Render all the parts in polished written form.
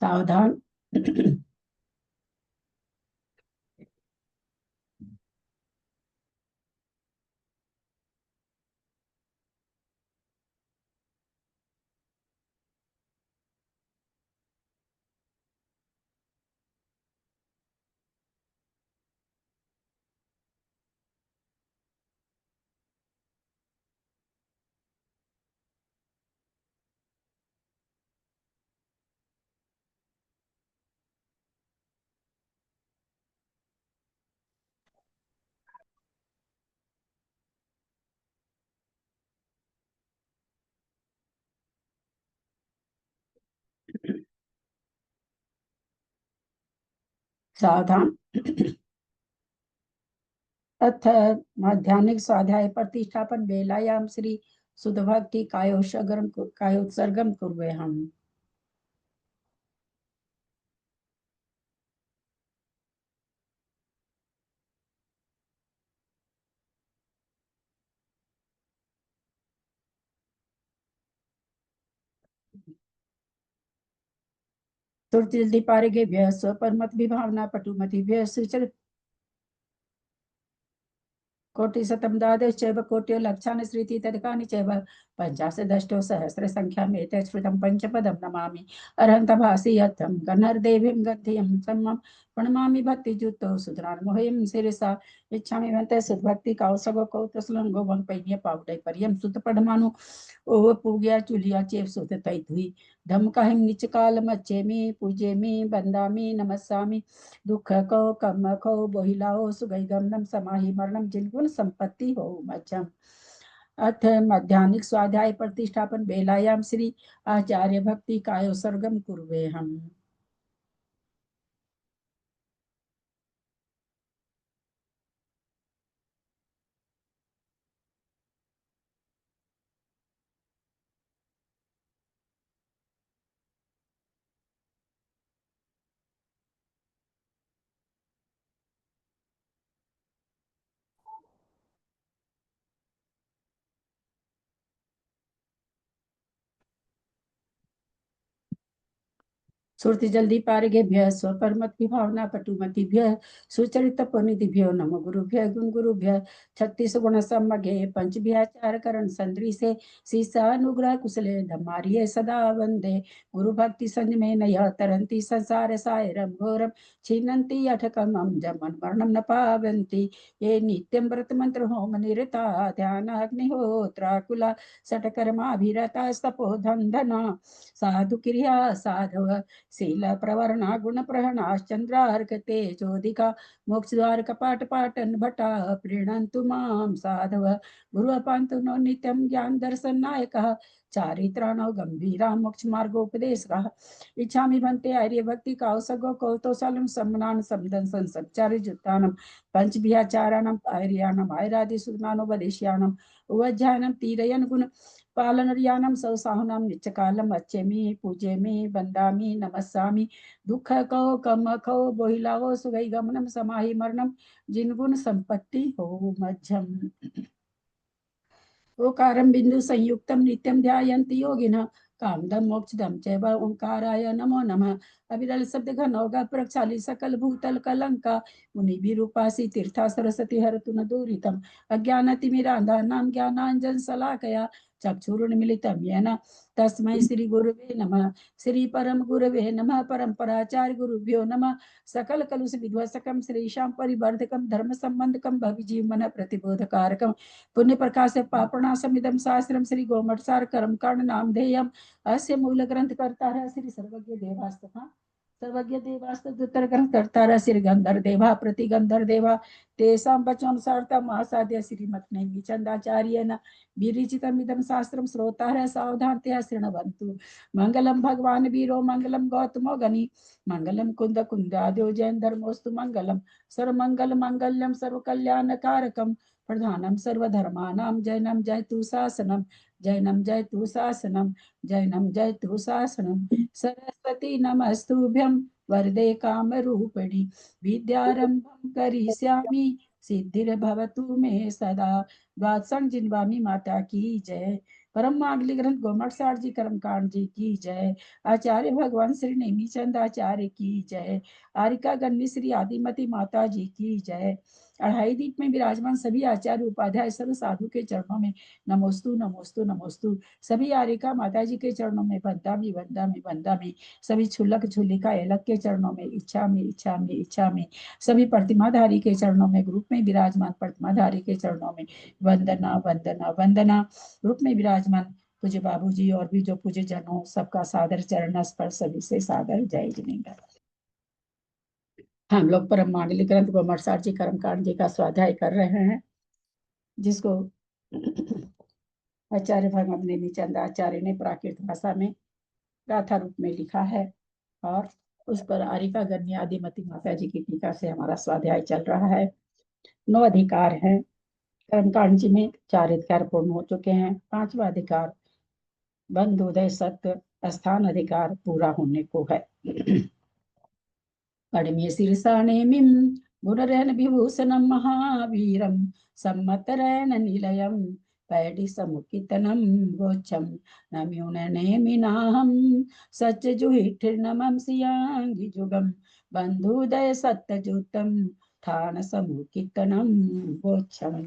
सावधान। सावधान। अथ माध्यान्हिक स्वाध्याय प्रतिष्ठापन वेलायाम श्री सुधभक्ति कायोत्सर्गम कुर्वे हम। सुरतिल्दि पारिगेभ्यः स्वपरमत विभावना पटुमतिभ्यः सुचरित कोटिशतं द्वादशैव कोट्यो लक्षानि श्रीति तदकानि चैव पञ्चाशदष्टौ सहस्र संख्याम् एतत् श्रुतं पंचपदं नमामि अरहन्तभासि यत्थं गणर्देवीं गद्धियं सम्मं प्रणमामि भक्तियुक्तौ सुधरान्मोहयं शिरसा इच्छामि भन्ते सुभक्ति कौसगो कौतसलंगो वंपैन्य पावडै परियम सुत पढ़मानु ओह पूग्या चुलिया चेप सुत तै धुई धमकाहिम निच काल मच्चेमि पूजेमि बंदामि नमस्सामि दुख को कम को बोहिलाओ सुगई गमनम समाहि मरणम जिनगुण संपत्ति हो मध्यम। अथ मध्यान्हिक स्वाध्याय प्रतिष्ठापन बेलायाम श्री आचार्य भक्ति कायो सर्गम कुर्वे हम। सुरति जल्दी पारिगेभ्यः स्वपरमत विभावना पटुमतिभ्यः सुचरित पुनिधिभ्यो नमो गुरुभ्यः गुण गुरुभ्यः छत्तीस गुण सम्मगे पंचभ्याचार करण संदृशे शीशानुग्रह कुशले धम्मार्ये सदा वंदे गुरु भक्ति संग में नय तरंती संसार सायरम घोरम छिन्नन्ति अठकमं जमन मरणम न पावन्ति ये नित्यं व्रत मंत्र होम निरता ध्यान अग्निहोत्राकुला सटकर्माभिरता तपोधन साधु क्रिया साधव शील प्रवरणा गुण प्रहणाश्चंद्रार्क तेजोदिका मोक्ष द्वार कपाट पाटन भटा प्रीणन्तु मां साधव गुरु पांतु नो नित्यं ज्ञान दर्शन नायक चारित्राणो गंभीरा मोक्ष मार्गोपदेशः इच्छामि भन्ते आर्य भक्ति कौसगो कौतोसलं सम्मानं समदन संसच्चारि जुत्तानं पंचभियाचाराणां आर्याणां आयरादिसुनानो वदिष्याणां उवज्जानं तीरयन गुण पालनर्यानं सौसाहुनां नित्यकालम् अच्छेमि पूजेमि वन्दामि नमस्सामि दुःख कौ कम कौ बोहिलाओ सुगई गमनम समाहि मरणम जिनगुण संपत्ति हो मध्यम। ओकारं बिंदु संयुक्तं नित्यं ध्यायन्ति योगिनः कामदं मोक्षदं चैव ओंकाराय नमो नमः अविरल शब्द घनौघ प्रक्षाली सकल भूतल कलंका मुनि विरूपासी तीर्था सरस्वती हरतु न दूरितम अज्ञानतिमिरान्धानां ज्ञानांजन शलाकया चक्षुरुन्मिलितं येन तस्मै श्री गुरुवे नमः श्री परम गुरुवे नमः परम्पराचार्य गुरुभ्यो नमः सकल कलुष विध्वंसकं श्रीशां परिवर्धकं धर्म संबंधकं भविजीवन प्रतिबोधकारकं पुण्य प्रकाश पापणासमिदं शास्त्रं श्री गोमटसार कर्म कांड नामधेयम् अस्य मूल ग्रंथ करता है श्री सर्वज्ञ देवास्तथा सर्वज्ञ देवास्तुतर ग्रंथ करता है श्री गंधर देवा प्रति गंधर देवा तेषां वचोनुसारता महासाध्य श्रीमत्नैमि चंदाचार्येण विरचितमिदं शास्त्रं श्रोतारः सावधानतया शृण्वन्तु मंगलम भगवान वीरो मंगलम गौतमो गनि मंगलम कुंद कुंदाद्यो जैन धर्मोस्तु मंगलम सर्वमंगल मंगल्यम सर्वकल्याणकारकम प्रधानम सर्वधर्मानां जैनम जयतु शासनम जैनम जयतु शासनम जैनम जयतु शासनम सरस्वती नमस्तुभ्यं वरदे कामरूपिणि विद्यारंभं करिष्यामि सिद्धिर्भवतु मे सदा। द्वादशं जिनवामी माता की जय। परम मांगलिक ग्रंथ गोमट सार जी कर्मकांड जी की जय। आचार्य भगवान श्री नेमी चंद आचार्य की जय। आरिका गन्नी श्री आदिमती माता जी की जय। अढ़ाई दीप में विराजमान सभी आचार्य उपाध्याय सर्व साधु के चरणों में नमोस्तु नमोस्तु नमोस्तु। सभी आरिका माता जी के चरणों में बंदामी बंदामी बंदामी। सभी छुल्लक छुल्लिका एलक के चरणों में इच्छा में इच्छा में इच्छा में। सभी प्रतिमाधारी के चरणों में ग्रुप में विराजमान प्रतिमाधारी के चरणों में वंदना वंदना वंदना। ग्रुप में विराजमान पूज्य बाबूजी और भी जो पूज्य जनों सबका सादर चरण स्पर्श सभी से सादर जय जिनेन्द्र। हम लोग परम मांडलिक ग्रंथ गोमटसार जी कर्मकांड जी का स्वाध्याय कर रहे हैं, जिसको आचार्य भगवान नेमी चंद आचार्य ने प्राकृत भाषा में गाथा रूप में लिखा है और उस पर आरिका गण्य आदिमती माता जी की टीका से हमारा स्वाध्याय चल रहा है। 9 अधिकार हैं कर्मकांड जी में, 4 अधिकार पूर्ण हो चुके हैं। 5वां अधिकार बंध उदय सत्य स्थान अधिकार पूरा होने को है। कड़मे शीर्षा नेमिं गुणरहन विभूषणं महावीरं सम्मतरहन निलयं पैडी समुकितनं गोच्छं नम्यून नेमिनाहं सच्चजुहिठिर्नमं सियांगि जुगं बंधुदय सत्यजुतं थान समुकितनं गोच्छं।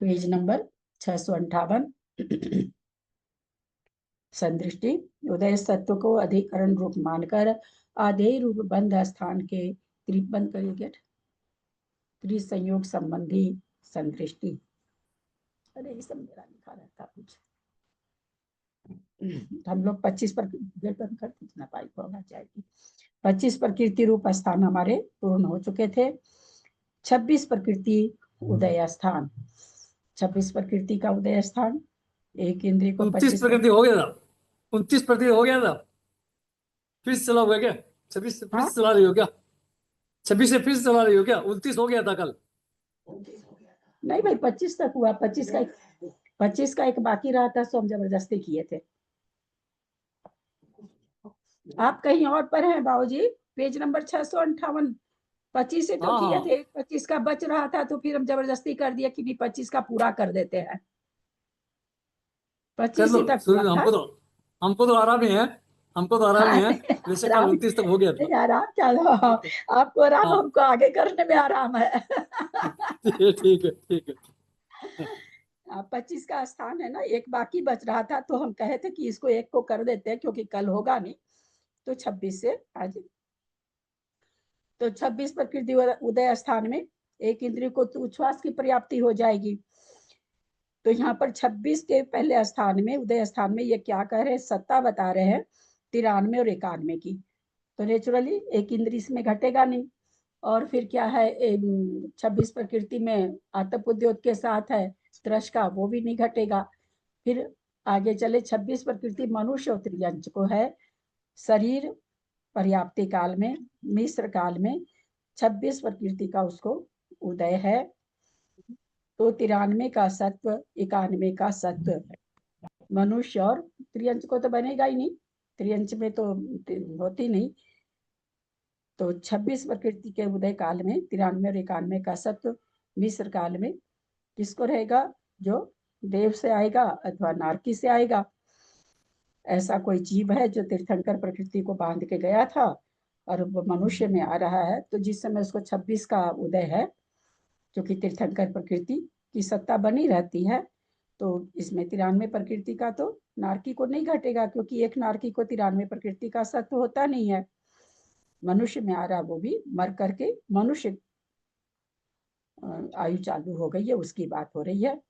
Page number 658। संदृष्टि उदय सत्व को अधिकरण रूप मानकर आधेय रूप बंध स्थान के त्रिबंध करिए त्रिसंयोग संबंधी संदृष्टि। अरे ये सब मेरा लिखा रहता कुछ। हम लोग 25 पर बंद कर कितना पाइप होना चाहिए। 25 प्रकृति रूप स्थान हमारे पूर्ण हो चुके थे। 26 प्रकृति उदय स्थान। 26 प्रकृति का उदय स्थान एक इंद्रिय को 29 प्रकृति हो गया था। 29 प्रकृति हो गया था। फिर से चला हुआ क्या? 26 से फिर से चला रही हो क्या? 26 से फिर से चला रही हो क्या? 29 हो गया था कल। नहीं भाई 25 तक हुआ। 25 का एक बाकी रहा था, सो हम जबरदस्ती किए थे। आप कहीं और पर हैं बाबूजी, पेज नंबर 658। 25 से तो किए थे, 25 का बच रहा था तो फिर हम जबरदस्ती कर दिया कि भी 25 का पूरा कर देते हैं। 25 ही तक हुआ था। हमको तो आराम ही है। हमको तो आराम ही है। वैसे कल 29 तक हो गया था। आराम क्या, आपको आराम, हमको आगे करने में आराम है। ठीक है ठीक है। 25 का स्थान है ना, एक बाकी बच रहा था तो हम कहे थे कि इसको एक को कर देते हैं क्योंकि कल होगा नहीं, तो 26 से आज। तो 26 प्रकृति उदय स्थान में एक इंद्रिय को उच्छ्वास की पर्याप्ति हो जाएगी। तो यहाँ पर 26 के पहले स्थान में उदय स्थान में ये क्या कह रहे हैं, सत्ता बता रहे हैं 93 और 91 की। तो नेचुरली एक इंद्रिय इसमें घटेगा नहीं। और फिर क्या है 26 प्रकृति में आतप उद्योग के साथ है त्रश का, वो भी नहीं घटेगा। फिर आगे चले 26 प्रकृति मनुष्य और त्रियंच को है शरीर पर्याप्ति काल में, मिश्र काल में 26 प्रकृति का उसको उदय है। तो 93 का सत्व, 91 का सत्व। मनुष्य और त्रियंच को तो बनेगा ही नहीं, त्रियंच में तो होती नहीं। तो 26 प्रकृति के उदय काल में 93 और 91 का सत्व मिश्र काल में किसको रहेगा, जो देव से आएगा अथवा नारकी से आएगा। ऐसा कोई जीव है जो तीर्थंकर प्रकृति को बांध के गया था और वो मनुष्य में आ रहा है, तो जिस समय उसको 26 का उदय है, क्योंकि तीर्थंकर प्रकृति की सत्ता बनी रहती है, तो इसमें 93 प्रकृति का तो नारकी को नहीं घटेगा, क्योंकि एक नारकी को 93 प्रकृति का सत्व होता नहीं है। मनुष्य में आ रहा, वो भी मर करके मनुष्य आयु चालू हो गई है, उसकी बात हो रही है।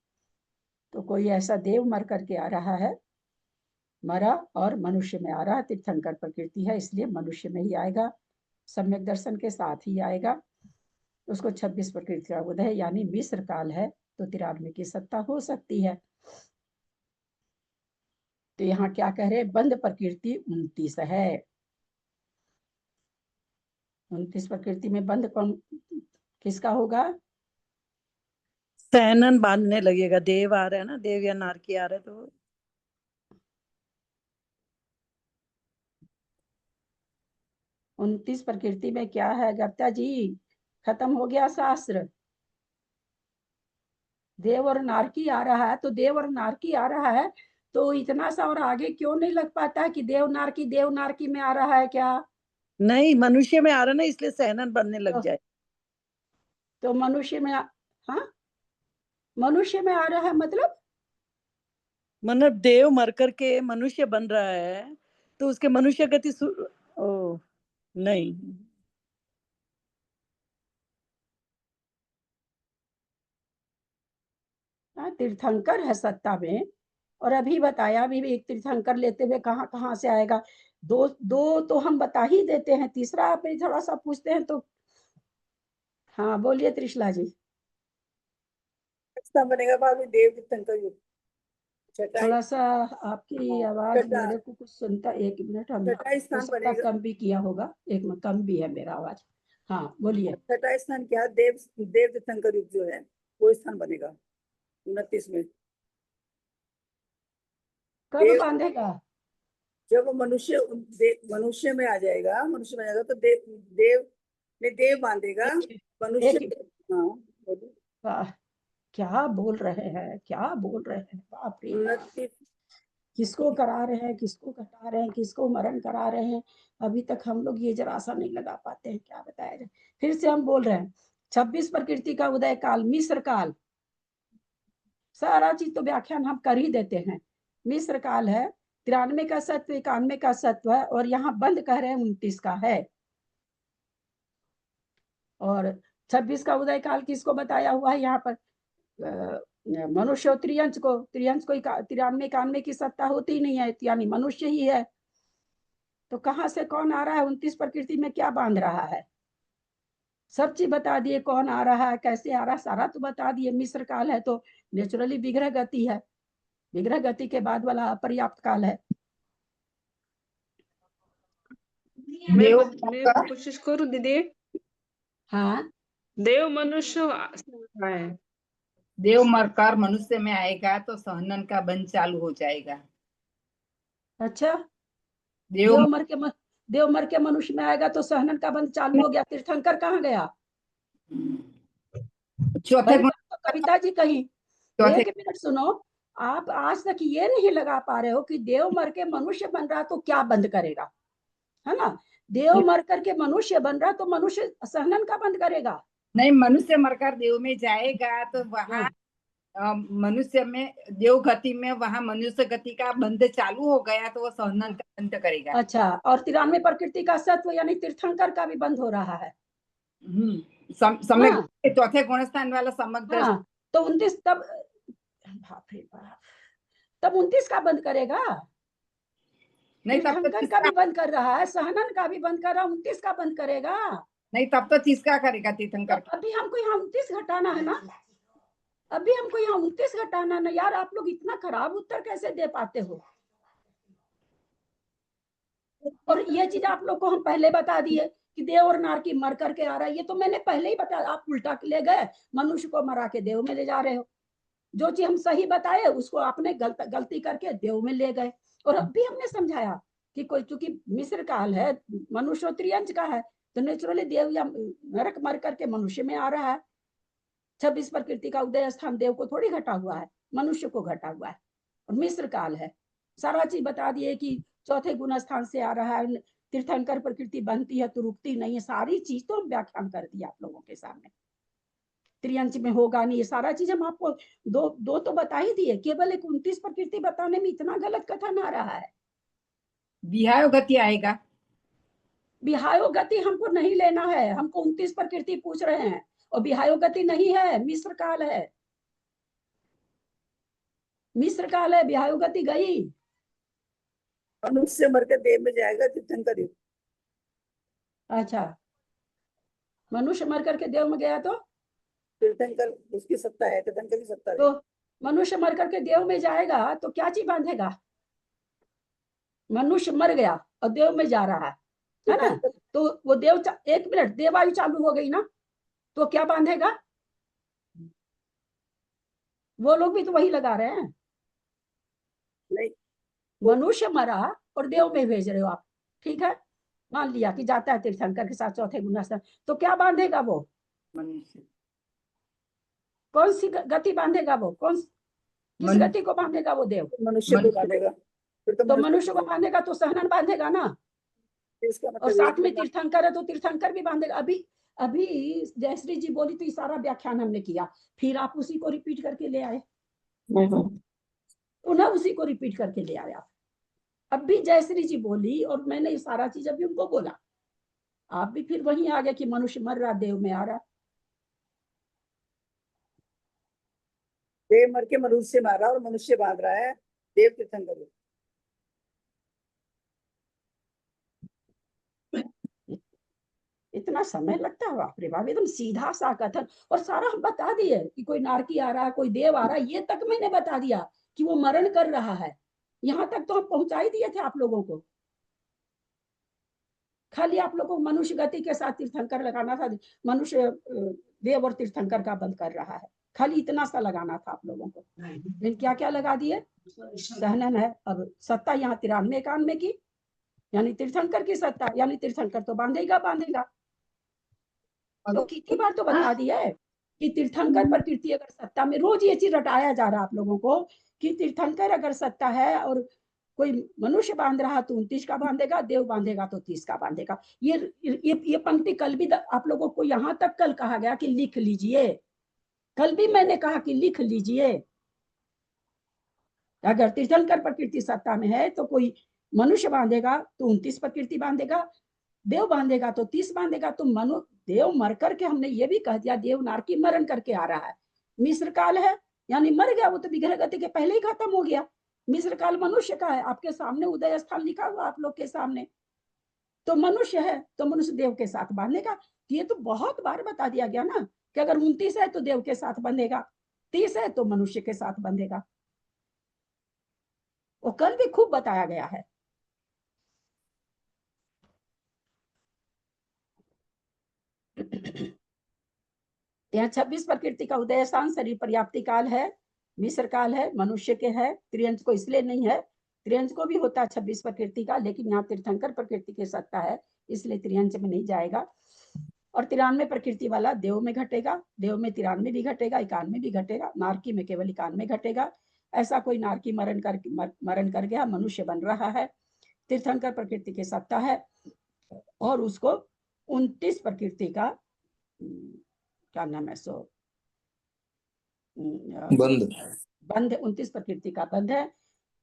तो कोई ऐसा देव मर करके आ रहा है, मरा और मनुष्य में आ रहा है, तीर्थंकर प्रकृति है इसलिए मनुष्य में ही आएगा, सम्यक दर्शन के साथ ही आएगा। उसको 26 प्रकृति का उदय यानी मिश्र काल है, तो 93 की सत्ता हो सकती है। तो यहाँ क्या कह रहे हैं, बंध प्रकृति 29 है। 29 प्रकृति में बंध कौन किसका होगा? सैनन बांधने लगेगा, देव आ रहा है ना, देव या नारकी आ रहा है तो 29 प्रकृति में क्या है गप्ता जी, खत्म हो गया शास्त्र। देव और नारकी आ रहा है, तो देव और नारकी आ रहा है तो इतना सा और आगे क्यों नहीं लग पाता है कि देव नारकी में आ रहा है क्या? नहीं, मनुष्य में आ रहा ना, इसलिए सहनन बनने लग तो, जाए। तो मनुष्य में हाँ, मनुष्य में आ रहा है मतलब मतलब देव मर करके मनुष्य बन रहा है, तो उसके मनुष्य गति ओ नहीं, तीर्थंकर है सत्ता में। और अभी बताया भी एक तीर्थंकर लेते हुए कहाँ कहाँ से आएगा? दो दो तो हम बता ही देते हैं, तीसरा आप थोड़ा सा पूछते हैं तो। हाँ बोलिए त्रिशला जी। बनेगा भाभी देव तीर्थंकर युग। थोड़ा सा आपकी आवाज छठा मेरे को कुछ सुनता, एक मिनट, हम छठा हो स्थान सकता बनेगा। कम भी किया होगा, एक मिनट, कम भी है मेरा आवाज। हाँ बोलिए। छठा स्थान क्या? देव देव तीर्थंकर युग जो है वो स्थान बनेगा 29 में। कब देव बांधेगा? जब वो मनुष्य में आ जाएगा, मनुष्य में आ जाएगा तो देव देव में देव बांधेगा मनुष्य। एक हाँ बोलिए। वाह, क्या बोल रहे हैं, क्या बोल रहे हैं, बाप रे बाप। 29 किसको करा रहे हैं, किसको कटा रहे हैं, किसको मरण करा रहे हैं, अभी तक हम लोग ये जरा सा नहीं लगा पाते हैं, क्या बताया जाए। फिर से हम बोल रहे हैं, 26 प्रकृति का उदय काल, मिस्र काल, सारा चीज तो व्याख्यान हम कर ही देते हैं। मिस्र काल है, 93 का सत्व, 91 का सत्व है, और यहाँ बंद कह रहे हैं 29 का है। और 26 का उदय काल किसको बताया हुआ है यहाँ पर? मनुष्य और त्रियंश को। त्रियंश को 93 91 की सत्ता होती ही नहीं है, यानी मनुष्य ही है। तो कहाँ से कौन आ रहा है? 29 प्रकृति में क्या बांध रहा है? सब चीज बता दिए, कौन आ रहा है, कैसे आ रहा है, सारा तो बता दिए। मिस्र काल है तो नेचुरली विग्रह गति है, विग्रह गति के बाद वाला अपर्याप्त काल है। मैं कोशिश करूँ दीदी। हाँ देव मनुष्य है। देव मरकर मनुष्य में आएगा तो सहनन का बंध चालू हो जाएगा। अच्छा, देव देव मर के मनुष्य में आएगा तो सहनन का बंध चालू हो गया। तीर्थंकर कहाँ गया? चौथे वही गुण बात तो कविता जी कही। चौथे एक मिनट सुनो, आप आज तक ये नहीं लगा पा रहे हो कि देव मर के मनुष्य बन रहा तो क्या बंद करेगा, है ना? देव मर करके मनुष्य बन रहा तो मनुष्य सहनन का बंद करेगा? नहीं, मनुष्य मरकर देव में जाएगा तो वहाँ मनुष्य में देव गति में वहाँ मनुष्य गति का बंध चालू हो गया तो वो सहनन का बंद करेगा। अच्छा, और 93 प्रकृति का सत्व यानी तीर्थंकर का भी बंद हो रहा है। सम्यक चौथे गुणस्थान वाला सम्यक दृष्टि। हाँ, तो 29 तब, बाप रे बाप, तब 29 का बंद करेगा? नहीं तब तो तीर्थंकर का भी बंद कर रहा है, सहनन का भी बंद कर रहा है, 29 का बंद करेगा? नहीं, तब तो 30 का करेगा तीर्थंकर। तो अभी हमको यहाँ 29 घटाना है ना, अभी हमको यहाँ 29 घटाना ना। यार आप लोग इतना खराब उत्तर कैसे दे पाते हो? और ये चीज आप लोग को हम पहले बता दिए कि देव और नारकी मर करके आ रहा है, ये तो मैंने पहले ही बताया। आप उल्टा ले गए, मनुष्य को मरा के देव में ले जा रहे हो। जो चीज हम सही बताए उसको आपने गलती करके देव में ले गए। और अब भी हमने समझाया कि कोई, चूंकि मिस्र काल है, मनुष्य त्रियंश का है, तो नेचुरली देव या नरक मर करके मनुष्य में आ रहा है। 26 प्रकृति का उदय स्थान देव को थोड़ी घटा हुआ है, मनुष्य को घटा हुआ है। और मिस्र काल है, सारा चीज बता दिए कि चौथे गुण स्थान से आ रहा है। तीर्थंकर प्रकृति बनती है तो रुकती नहीं है, सारी चीज तो हम व्याख्यान कर दिया आप लोगों के सामने। त्रियंश में होगा नहीं, ये सारा चीज हम आपको दो तो बता ही दिए, केवल एक 29 प्रकृति बताने में इतना गलत कथन आ रहा है। विहाय गति आएगा। विहायो गति हमको नहीं लेना है, हमको 29 प्रकृति पूछ रहे हैं, और विहायो गति नहीं है, मिस्र काल है। मिस्र काल है, विहायो गति गई। मनुष्य मर के देव में जाएगा तीर्थंकर युग। अच्छा, मनुष्य मर करके देव में गया तो तीर्थंकर उसकी सत्ता है, तीर्थंकर की सत्ता है। तो मनुष्य मर करके देव में जाएगा तो क्या चीज बांधेगा? मनुष्य मर गया और देव में जा रहा है ना? तो वो देव, एक मिनट, देवायु चालू हो गई ना, तो क्या बांधेगा? वो लोग भी तो वही लगा रहे हैं। नहीं, मनुष्य मरा और देव में भेज रहे हो आप, ठीक है, मान लिया कि जाता है तीर्थंकर के साथ चौथे गुण स्थान, तो क्या बांधेगा वो? मनुष्य कौन सी गति बांधेगा वो? किस मनु- गति को बांधेगा वो देव? मनुष्य को मनुष्य। बांधेगा, फिर तो मनुष्य को बांधेगा तो सहनन बांधेगा ना, इसका और मतलब साथ ये में तीर्थंकर है तो तीर्थंकर भी बांधेगा। अभी अभी जयश्री जी बोली तो ये सारा व्याख्यान हमने किया, फिर आप उसी को रिपीट करके ले आए, पुनः उसी को रिपीट करके ले आया। अब भी जयश्री जी बोली और मैंने ये सारा चीज अभी उनको बोला, आप भी फिर वहीं आ गए कि मनुष्य मर रहा, देव में आ रहा। देव मर के मनुष्य मारा और मनुष्य बांध रहा है, देव तीर्थंकर है। इतना समय लगता है? बाप रे बाप, एकदम सीधा सा कथन, और सारा हम बता दिए कि कोई नारकी आ रहा है, कोई देव आ रहा है, ये तक मैंने बता दिया कि वो मरण कर रहा है। यहाँ तक तो हम पहुंचा ही दिए थे आप लोगों को। खाली आप लोगों को मनुष्य गति के साथ तीर्थंकर लगाना था, मनुष्य देव और तीर्थंकर का बंद कर रहा है, खाली इतना सा लगाना था आप लोगों को। लेकिन क्या क्या लगा दिए? सहनन है। अब सत्ता यहाँ 93-91 की, यानी तीर्थंकर की सत्ता, यानी तीर्थंकर तो बांधेगा बांधेगा। तो कितनी बार तो बता दिया है कि तीर्थंकर पर कीर्ति अगर सत्ता में, रोज ये चीज रटाया जा रहा है आप लोगों को कि तीर्थंकर अगर सत्ता है और कोई मनुष्य बांध रहा तो 29 का बांधेगा, देव बांधेगा तो 30 का बांधेगा। ये पंक्ति कल भी आप लोगों को यहाँ तक कल कहा गया कि लिख लीजिए, कल भी मैंने कहा कि लिख लीजिए। अगर तीर्थंकर पर कीर्ति सत्ता में है तो कोई मनुष्य बांधेगा तो 29 पर कीर्ति बांधेगा, देव बांधेगा तो 30 बांधेगा। तो देव मर करके, हमने ये भी कह दिया देव नारकी मरण करके आ रहा है। मिस्र काल है यानी मर गया, वो तो विग्रह गति के पहले ही खत्म हो गया। मिस्र काल मनुष्य का है, आपके सामने उदय स्थान लिखा हुआ आप लोग के सामने, तो मनुष्य है तो मनुष्य देव के साथ बांधेगा। ये तो बहुत बार बता दिया गया ना कि अगर 29 है तो देव के साथ बंधेगा, 30 है तो मनुष्य के साथ बंधेगा। वो कल भी खूब बताया गया है। यहाँ 26 प्रकृति का उदय स्थान शरीर पर्याप्ति काल है, मिश्र काल है, मनुष्य के है। त्रियंश को इसलिए नहीं है, त्रियंश को भी होता है 26 प्रकृति का, लेकिन यहाँ तीर्थंकर प्रकृति की सत्ता है इसलिए त्रियंश में नहीं जाएगा। और 93 प्रकृति वाला देव में घटेगा, देव में 93 भी घटेगा, 91 भी घटेगा, नारकी में केवल 91 घटेगा। ऐसा कोई नारकी मरण कर गया, मनुष्य बन रहा है, तीर्थंकर प्रकृति की सत्ता है और उसको 29 प्रकृति का क्या नाम है सो बंद 29 प्रकृति का बंध है।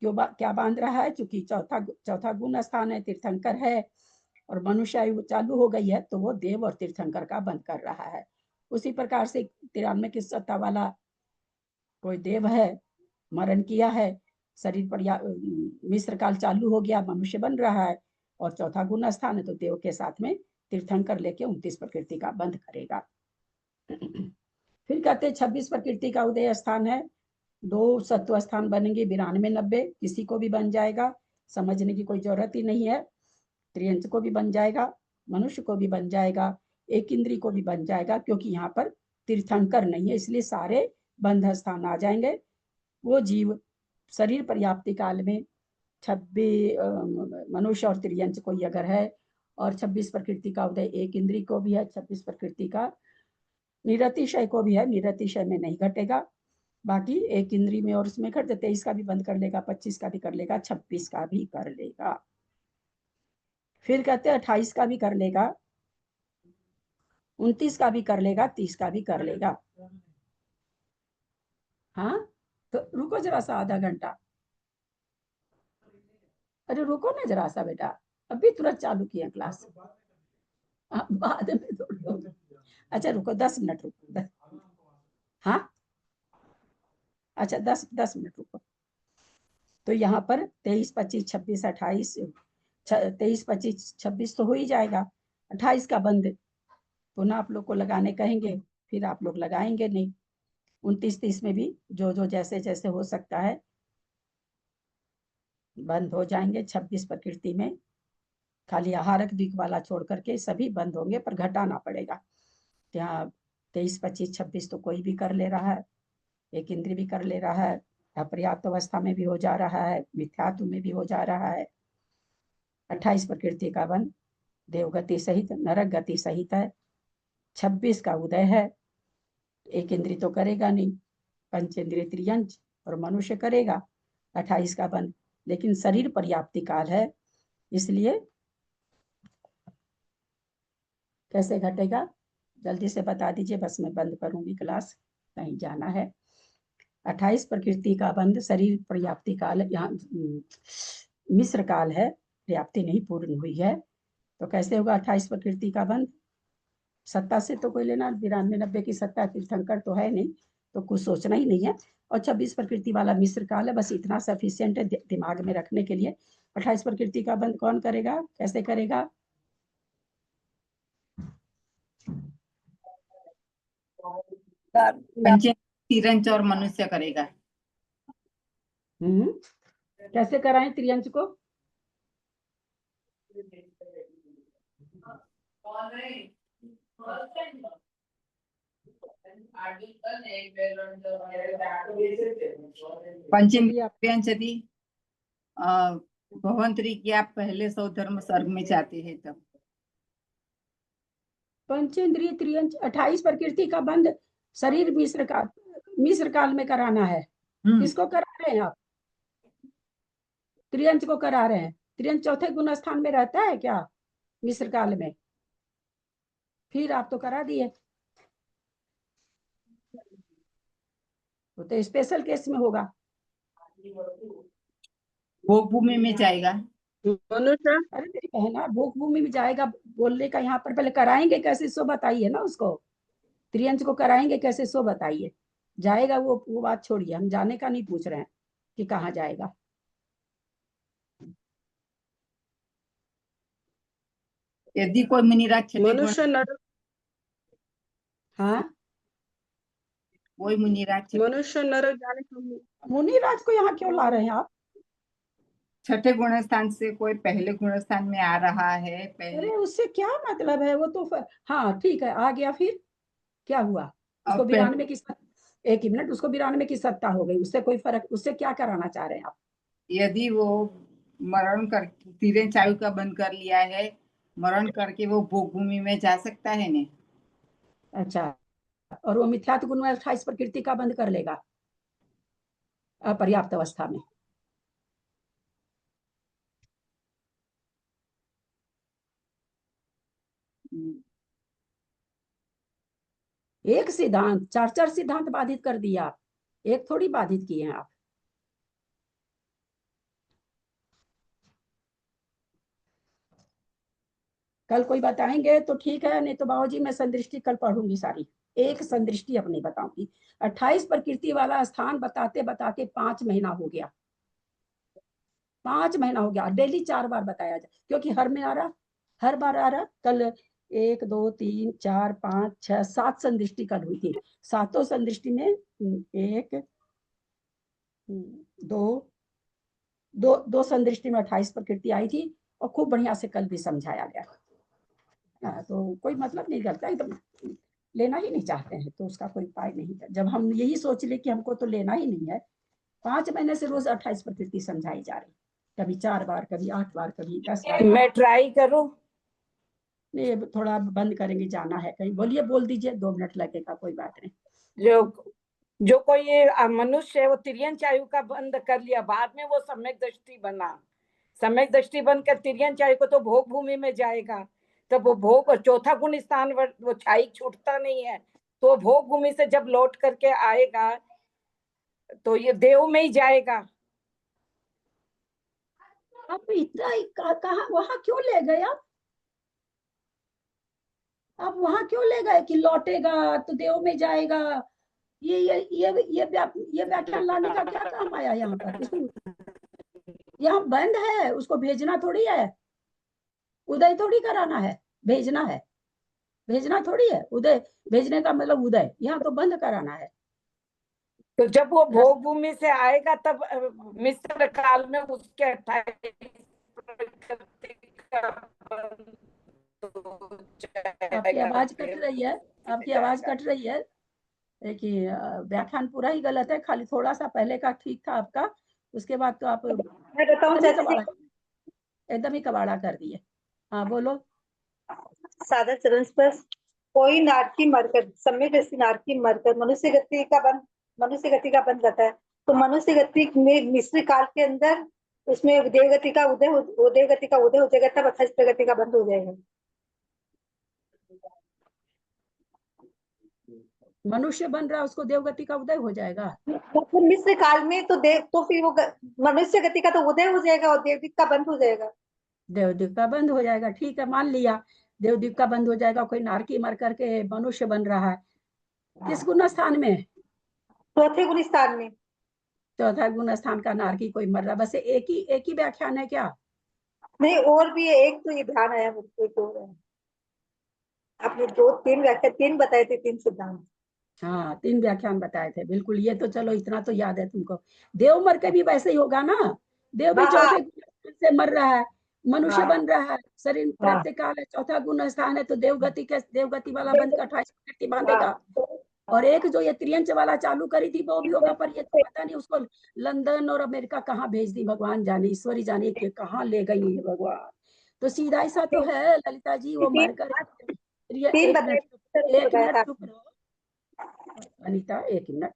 क्यों क्या बांध रहा है? क्योंकि चौथा गुण स्थान है, तीर्थंकर है और मनुष्य आयु चालू हो गई है, तो वो देव और तीर्थंकर का बंद कर रहा है। उसी प्रकार से 93 की सत्ता वाला कोई देव है, मरण किया है, शरीर पर मिश्र काल चालू हो गया, मनुष्य बन रहा है और चौथा गुण स्थान है, तो देव के साथ में तीर्थंकर लेके 29 प्रकृति का बंद करेगा। फिर कहते 26 प्रकृति का उदय स्थान है, 2 सत्व स्थान बनेंगे, 92 90 किसी को भी बन जाएगा, समझने की कोई जरूरत ही नहीं है। त्रियंश को भी बन जाएगा, मनुष्य को भी बन जाएगा, एक इंद्री को भी बन जाएगा, क्योंकि यहाँ पर तीर्थंकर नहीं है इसलिए सारे बंध स्थान आ जाएंगे। वो जीव शरीर पर्याप्ति काल में 26 मनुष्य और त्रियंश कोई अगर है और 26 प्रकृति का उदय एक इंद्री को भी है, 26 प्रकृति का निरतिशय को भी है, निरतिशय में नहीं घटेगा, बाकी एक इंद्री में और उसमें घट 23 का भी बंद कर लेगा, 25 का भी कर लेगा, 26 का भी कर लेगा। फिर कहते 28 का भी कर लेगा, 29 का भी कर लेगा, 30 का भी कर लेगा। हाँ तो रुको जरा सा आधा घंटा, अरे रुको ना जरा सा बेटा, अभी तुरंत चालू किया क्लास, बाद में तो अच्छा रुको 10 मिनट रुको। हाँ अच्छा 10 मिनट रुको। तो यहाँ पर 23 25 26 28 23 25 26 तो हो ही जाएगा, 28 का बंद पुनः आप लोग को लगाने कहेंगे, फिर आप लोग लगाएंगे नहीं। 29 30 में भी जो जो जैसे जैसे हो सकता है बंद हो जाएंगे। 26 प्रकृति में खाली आहारक दिक वाला छोड़ करके सभी बंद होंगे, पर घटाना पड़ेगा। यहाँ 23 25 26 तो कोई भी कर ले रहा है, एक इंद्रिय भी कर ले रहा है, अपर्याप्त अवस्था में भी हो जा रहा है, मिथ्यात्व में भी हो जा रहा है। 28 प्रकृति का बंध देवगति सहित नरक गति सहित है, 26 का उदय है, एक इंद्रिय तो करेगा नहीं, पंचेंद्रिय त्रियंच और मनुष्य करेगा। 28 का बंद, लेकिन शरीर पर्याप्ति काल है, इसलिए कैसे घटेगा जल्दी से बता दीजिए, बस मैं बंद करूंगी क्लास, कहीं जाना है। 28 प्रकृति का बंद, शरीर पर्याप्ति काल, यहाँ मिश्र काल है, पर्याप्ति नहीं पूर्ण हुई है, तो कैसे होगा 28 प्रकृति का बंद? सत्ता से तो कोई लेना, 92-90 की सत्ता, तीर्थंकर तो है नहीं, तो कुछ सोचना ही नहीं है। और 26 प्रकृति वाला मिश्र काल है, बस इतना सफिशियंट है दिमाग में रखने के लिए। 28 प्रकृति का बंद कौन करेगा, कैसे करेगा? पंचेंद्रिय तिरंच और मनुष्य करेगा। कैसे कराएं त्रियंच को? पंचेंद्रिय तिरंचति भवंतरी की आप पहले 100 धर्म सर्ग में चाहते हैं तब। पंचेंद्रिय त्रियंच 28 प्रकृति का बंद शरीर मिश्र काल में कराना है। किसको करा रहे हैं आप? त्रियंच को करा रहे हैं। त्रियंच चौथे गुण स्थान में रहता है क्या मिश्र काल में? फिर आप तो करा दिए, तो स्पेशल केस में होगा। वो भूमि में जाएगा। मनुष्य अरे मेरी बहना, भोग भूमि में जाएगा बोलने का यहाँ पर पहले कराएंगे कैसे, सो बताइए ना उसको। त्रियंच को कराएंगे कैसे, सो बताइए। जाएगा वो बात छोड़िए, हम जाने का नहीं पूछ रहे हैं कि कहाँ जाएगा। यदि कोई मुनिराज छठे गुण, मनुष्य नर हाँ, कोई मुनिराज मनुष्य नरक जाने का मुनिराज को यहाँ क्यों ला रहे हैं आप? छठे गुण स्थान से कोई पहले गुण स्थान में आ रहा है, पहले अरे उससे क्या मतलब है, वो तो हाँ ठीक है, आ गया, फिर क्या हुआ? उसको अब पहले- 92 की एक ही मिनट, उसको 92 की सत्ता हो गई, उससे कोई फर्क, उससे क्या कराना चाह रहे हैं आप? यदि वो मरण कर तिरंच आयु का बंद कर लिया है, मरण करके वो भोग भूमि में जा सकता है ने। अच्छा, और वो मिथ्यात्व गुण में 28 प्रकृति का बंद कर लेगा अपर्याप्त अवस्था में। एक सिद्धांत, 4 सिद्धांत बाधित कर दिया आप, एक थोड़ी बाधित किए हैं आप। कल कोई बताएंगे तो ठीक है, नहीं तो बाबूजी मैं संदृष्टि कल पढ़ूंगी सारी, एक संदृष्टि अपनी बताऊंगी। 28 प्रकृति वाला स्थान बताते बताते 5 महीना हो गया, 5 महीना हो गया। डेली 4 बार बताया जाए, क्योंकि हर बार आ रहा। कल 1 2 3 4 5 6 7 संदृष्टि कल हुई थी। 7 संदृष्टि में 1 2 संदृष्टि में 28 प्रकृति आई थी, और खूब बढ़िया से कल भी समझाया गया। तो कोई मतलब नहीं करता, एकदम लेना ही नहीं चाहते हैं तो उसका कोई उपाय नहीं है। जब हम यही सोच ले कि हमको तो लेना ही नहीं है, 5 महीने से रोज 28 प्रकृति समझाई जा रही, कभी 4 बार, कभी 8 बार, कभी 10 बार। मैं ट्राई करूं? नहीं, थोड़ा बंद करेंगे, जाना है कहीं। बोलिए, बोल दीजिए, 2 मिनट लगेगा, कोई बात नहीं। जो कोई ये मनुष्य है वो तिर्यंच आयु का बंद कर लिया, बाद में वो सम्यक दृष्टि बना, सम्यक दृष्टि बनकर तिर्यंच आयु को तो भोग भूमि में जाएगा, तब वो भोग चौथा गुण स्थान वो छाई छूटता नहीं है, तो भोग भूमि से जब लौट करके आएगा तो ये देव में ही जाएगा। अब इतना कहा वहां क्यों ले गए आप वहां क्यों ले गए कि लौटेगा तो देव में जाएगा? ये व्याख्यान लाने का क्या काम आया यहाँ पर? यहाँ बंद है, उसको भेजना थोड़ी है, उदय थोड़ी कराना है, भेजना है, भेजना थोड़ी है। उदय भेजने का मतलब उदय, यहाँ तो बंद कराना है। तो जब वो भोग भूमि से आएगा तब मिश्र काल में उसके 28 आपकी आवाज कट रही है, आपकी आवाज कट रही है। देखिए, व्याख्यान पूरा ही गलत है, खाली थोड़ा सा पहले का ठीक था आपका, उसके बाद तो आप मैं बताऊं एकदम ही कबाड़ा कर दिए। हाँ बोलो। सादा चरण स्पर्श कोई नारकी मरकर, सम्यक दृष्टि नारकी मरकर मनुष्य गति का बंध रहता है। तो मनुष्य गति में मिश्र काल के अंदर उसमें देवगति का उदय हो जाएगा, तब 28 प्रगति का बंद हो जाएगा। मनुष्य बन रहा है उसको देवगति का उदय हो जाएगा। तो मिश्र काल में तो फिर वो मनुष्य गति का तो उदय हो जाएगा और देवदीप का बंद हो जाएगा। देवदीप का बंद हो जाएगा, ठीक है, मान लिया देवदीप का बंद हो जाएगा। कोई नारकी मर करके मनुष्य बन रहा है, किस गुण स्थान में? चौथे गुण स्थान में। चौथा गुण स्थान का नारकी कोई मर रहा, बस एक ही व्याख्यान है क्या? नहीं, और भी है, एक तो ये ध्यान आया मुझको, एक और है। आपने तीन बताए थे, 3 सिद्धांत। हाँ, 3 व्याख्यान बताए थे, बिल्कुल। ये तो चलो इतना तो याद है तुमको। देव मर के भी वैसे ही होगा ना, देव भी चौथे गुण से मर रहा है, मनुष्य बन रहा है, शरीर प्राप्ति काल है, चौथा गुण स्थान है, तो देवगति वाला बंद का 28 प्रकृति बांधेगा। और एक जो ये त्रियंच वाला चालू करी थी वो भी होगा, पर ये तो पता नहीं उसको लंदन और अमेरिका कहाँ भेज दी, भगवान जाने, ईश्वरी जाने कि कहाँ ले गई है भगवान। तो सीधा ऐसा तो है ललिता जी, वो मरकर एक मिनट चुप रहो अनीता, 1 मिनट।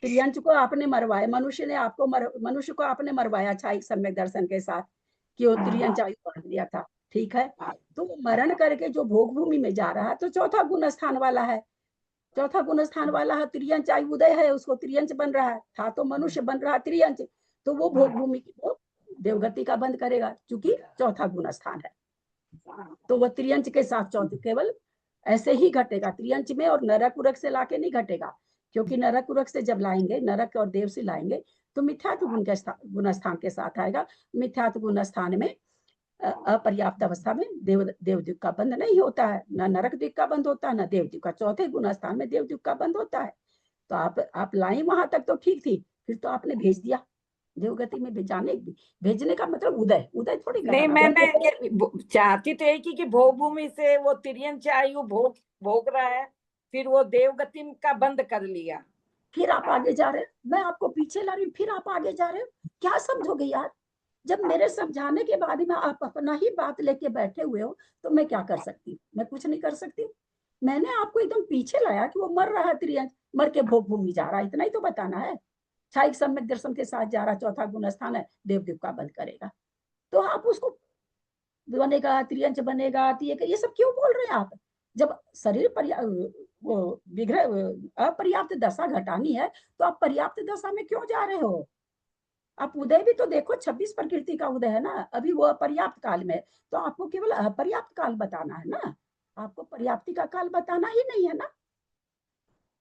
त्रियंच को आपने मरवाया, मनुष्य को आपने मरवाया छाई सम्यक दर्शन के साथ कि वो त्रियंच आयु बांध दिया था, ठीक है। तो वो मरण करके जो भोग भूमि में जा रहा है तो चौथा गुण स्थान वाला है, चौथा गुण स्थान वाला है, त्रियंच आयु उदय है, उसको त्रियंच बन रहा है, था तो मनुष्य बन रहा है त्रियंच, तो वो भोग भूमि की वो देवगति का बंद करेगा, क्योंकि चौथा गुण स्थान है। तो वह त्रियंच के साथ चौथे केवल ऐसे ही घटेगा, त्रियंच में, और नरक उरक से लाके नहीं घटेगा, क्योंकि नरक उरक से जब लाएंगे, नरक और देव से लाएंगे तो मिथ्यात्व गुण स्थान के साथ आएगा। मिथ्यात्व गुण स्थान में अपर्याप्त अवस्था में देवद्वीप का बंध नहीं होता है, न नरक द्वीप का बंध होता है, न देवद्वीप का। चौथे गुण स्थान में देवद्वीप का बंध होता है। तो आप लाई वहां तक तो ठीक थी, फिर तो आपने भेज दिया देवगति में। भेजने का मतलब उदय थोड़ी नहीं, मैंने चाहती तो यही कि भोग भूमि से वो तिर्यंच आयु भोग रहा है, फिर वो देवगति का बंद कर लिया। फिर आप आगे जा रहे हो, मैं आपको पीछे ला रही हूँ, फिर आप आगे जा रहे हो, क्या समझोगे यार? जब मेरे समझाने के बाद में आप अपना ही बात लेके बैठे हुए हो तो मैं क्या कर सकती हूँ? मैं कुछ नहीं कर सकती। मैंने आपको एकदम पीछे लाया कि वो मर रहा है त्रियंच, मर के भोग भूमि जा रहा है, इतना ही तो बताना है। छाई सम्यक दर्शन के साथ जा रहा, चौथा गुण स्थान है, देवदीप का बंद करेगा, तो आप उसको बनेगा त्रियंच बनेगा, ये सब क्यों बोल रहे हैं आप? जब शरीर अपर्याप्त दशा घटानी है तो आप पर्याप्त दशा में क्यों जा रहे हो? आप उदय भी तो देखो, 26 प्रकृति का उदय है ना, अभी वो अपर्याप्त काल में, तो आपको केवल अपर्याप्त काल बताना है ना, आपको पर्याप्ति का काल बताना ही नहीं है ना।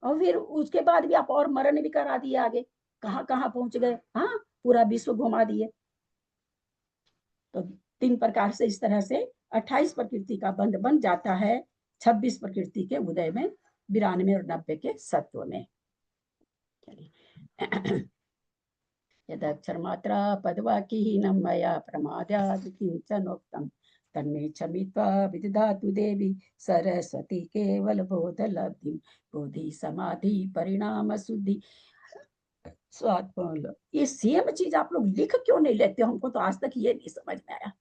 और फिर उसके बाद भी आप और मरण भी करा दिए आगे, कहाँ कहाँ पहुंच गए, हाँ, पूरा विश्व घुमा दिए। तो 3 प्रकार से इस तरह से 28 प्रकृति का बंध बन जाता है 26 प्रकृति के उदय में, 92 और 90 के सत्व में। यदक्षर मात्रा पदवाक्यहीनं मया प्रमाद्यात् किंचनोक्तं तन्मे क्षमित्वा विदधातु देवी सरस्वती केवल बोधलब्धिं। बोधि समाधि परिणाम शुद्धि स्वात्म। ये सेम चीज आप लोग लिख क्यों नहीं लेते? हमको तो आज तक ये नहीं समझ में आया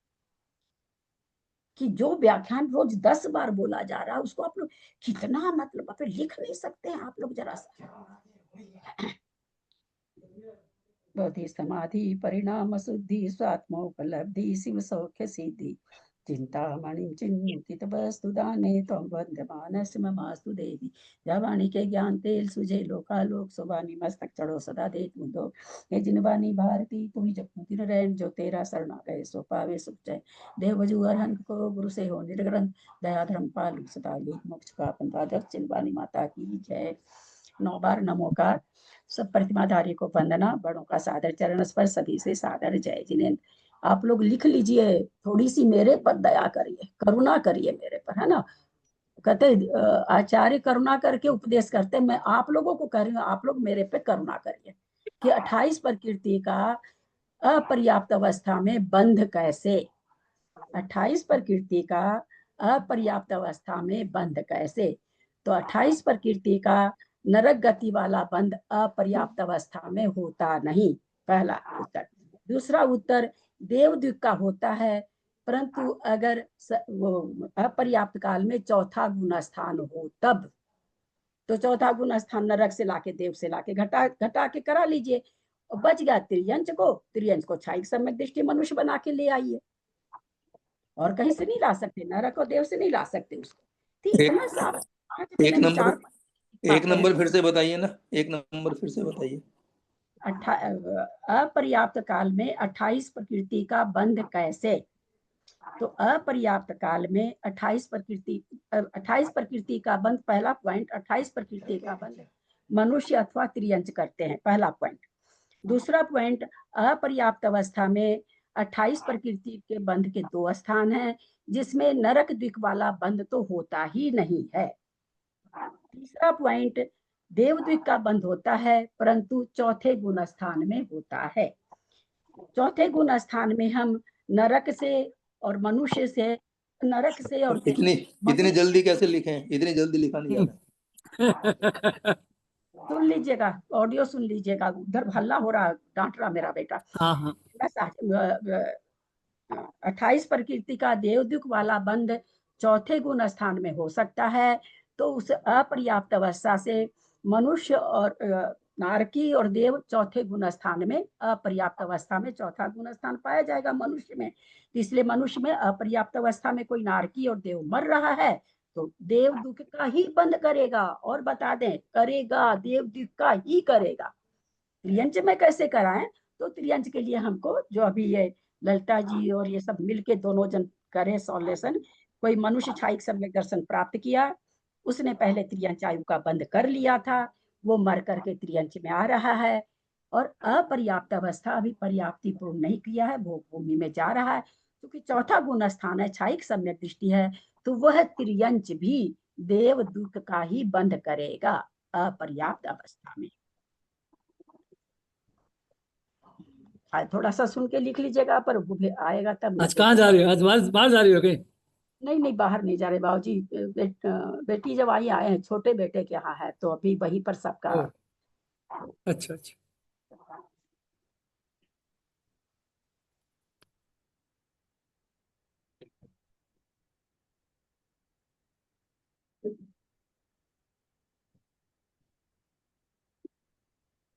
कि जो व्याख्यान रोज 10 बार बोला जा रहा है उसको आप लोग कितना, मतलब आप लिख नहीं सकते हैं आप लोग जरा सा? बोधि समाधि परिणाम शुद्धि स्वात्मोपलब्धि शिव सौख्य सिद्धि चिंतामणि चिंतित वस्तु दाने तम वंदमानस ममास्तु देवी। जब वाणी के ज्ञान तेल सुझे लोकालोक, सुबानी मस्तक चढ़ो सदा दे मुदो। हे जिनवानी भारती तुम्ही जपू दिन रैन, जो तेरा शरण आ गए सो पावे सुख जय। देव बजू अरहंत को गुरु से हो निर्ग्रंथ, दया धर्म पाल सदा लोक मोक्ष का पंथा। जिनवानी माता की जय। 9 बार नमो का सब प्रतिमाधारी को वंदना, बड़ों का सादर चरण स्पर्श, सभी से सादर जय जिनेन्द्र। आप लोग लिख लीजिए, थोड़ी सी मेरे पर दया करिए, करुणा करिए मेरे पर, है ना। कहते आचार्य करुणा करके उपदेश करते, मैं आप लोगों को कह रही हूँ, आप लोग मेरे पे करुणा करिए कि 28 प्रकृति का अपर्याप्त अवस्था में बंध कैसे, 28 प्रकृति का अपर्याप्त अवस्था में बंध कैसे। तो 28 प्रकृति का नरक गति वाला बंध अपर्याप्त अवस्था में होता नहीं, पहला उत्तर। दूसरा उत्तर, देवद्वीप का होता है परंतु अगर वो अपर्याप्त काल में चौथा गुण स्थान हो तब, तो चौथा गुण स्थान नरक से लाके, देव से लाके घटा घटा के करा लीजिए, और बच गया तिर्यंच को क्षायिक सम्यक दृष्टि मनुष्य बना के ले आइए, और कहीं से नहीं ला सकते, नरक और देव से नहीं ला सकते उसको। ठीक, इतना सारा एक नंबर फिर से बताइए ना, एक नंबर फिर से बताइए। अपर्याप्त काल में 28 प्रकृति का बंध कैसे? तो अपर्याप्त काल में 28 प्रकृति का बंध, पहला पॉइंट 28 प्रकृति का बंध मनुष्य अथवा त्रियंच करते हैं, पहला पॉइंट। दूसरा पॉइंट, अपर्याप्त अवस्था में 28 प्रकृति के बंध के 2 स्थान हैं, जिसमें नरक द्विक वाला बंध तो होता ही नहीं है। तीसरा पॉइंट, देवद्विक का बंध होता है, परंतु चौथे गुण स्थान में होता है। चौथे गुण स्थान में हम नरक से और मनुष्य से, नरक से और इतनी जल्दी कैसे लिखे? इतनी जल्दी लिखा नहीं जाता। सुन लीजिएगा, ऑडियो सुन लीजिएगा, उधर हल्ला हो रहा, डांट रहा मेरा बेटा। 28 प्रकृति का देवद्विक वाला बंध चौथे गुण स्थान में हो सकता है, तो उस अपर्याप्त अवस्था से मनुष्य और नारकी और देव चौथे गुण स्थान में, अपर्याप्त अवस्था में चौथा गुण स्थान पाया जाएगा मनुष्य में। इसलिए मनुष्य में अपर्याप्त अवस्था में कोई नारकी और देव मर रहा है तो देव दुख का ही बंद करेगा, और बता दें करेगा, देव दुख का ही करेगा। त्रियंच में कैसे कराएं? तो त्रियंच के लिए हमको जो अभी ये ललिता जी और ये सब मिलके दोनों जन करे सॉल्यूशन। कोई मनुष्य क्षायिक सम्यक दर्शन प्राप्त किया, उसने पहले त्रियंच आयु का बंद कर लिया था, वो मर करके त्रियंच में आ रहा है, और अपर्याप्त अवस्था अभी पर्याप्ति पूर्ण नहीं किया है, भोग भूमि में जा रहा है, क्योंकि चौथा गुण स्थान है, क्षायिक सम्यक दृष्टि है, तो वह त्रियंच भी देव दुख का ही बंद करेगा अपर्याप्त अवस्था में। थोड़ा सा सुन के लिख लीजिएगा, पर वो भी आएगा तब। आज कहाँ जा रही हो? आज बाहर जा रही हो कहीं? नहीं, बाहर नहीं जा रहे बाबूजी, बेटी जब आई आए हैं, छोटे बेटे के यहाँ है, तो अभी वहीं पर सबका। अच्छा।